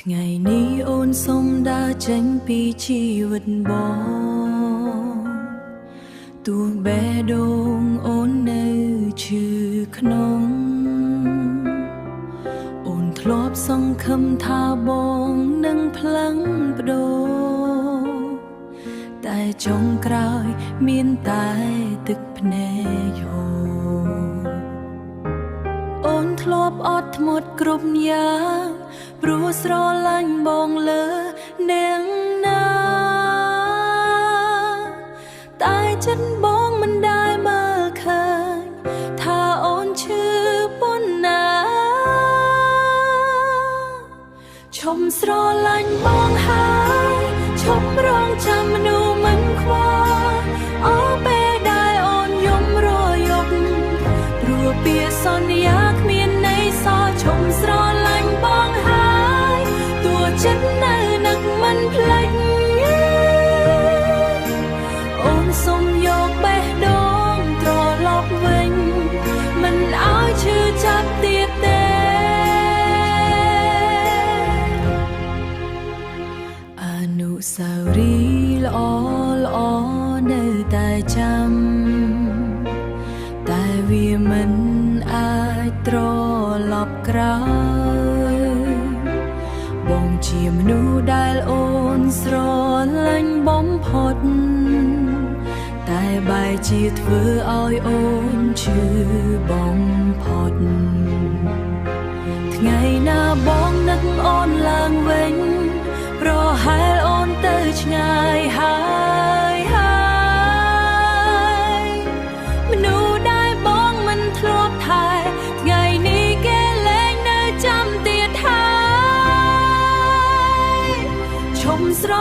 ថ្ងៃនេះអូនសុំដើរចេញពីជីវិតបងទោះបេះដូងអូននៅឈឺក្នុងអូនធ្លាប់សង្ឃឹមថាបងនឹងផ្លាំងប្ដូរតែចុងក្រោយមានតែទឹកភ្នែកហូរអូនធ្លាប់អត់ធ្មត់គ្រប់យ៉ាងព្រោះស្រឡាញ់បងលើនាងណាតែចិត្តបងមិនដែលមើលឃើញថាអូនឈឺប៉ុណ្ណាឈុំស្រឡាញ់បងហើយឈុំរងចាំមនុស្សមិនខ្វល់អរពេលដែលអូនយំរយប់ព្រោះពាក្យសន្យាគ្មានន័យសល់ឈុំស្រឡាញ់បងហើយទោះចិត្តនៅនឹកមិនភ្លេចអូនសុំយកបេះដូងត្រឡប់វិញមិនឲ្យឈឺចាប់ទៀតទេអនុស្សាវរីយ៍ល្អល្អនៅតែចាំតែវាមិនអាចត្រឡប់ក្រោយបងជាមនុស្សដែលអូនស្រឡាញ់បំផុតតែបែរជាធ្វើឲ្យអូនឈឺបំផុតថ្ងៃណាបងនឹកអូនឡើងវិញប្រហែលអូនទៅឆ្ងាយហើយមនុស្សដែលបងមិនធ្លាប់ថែថ្ងៃនេះគេលែងនៅចាំទៀតហើយឈុំស្រ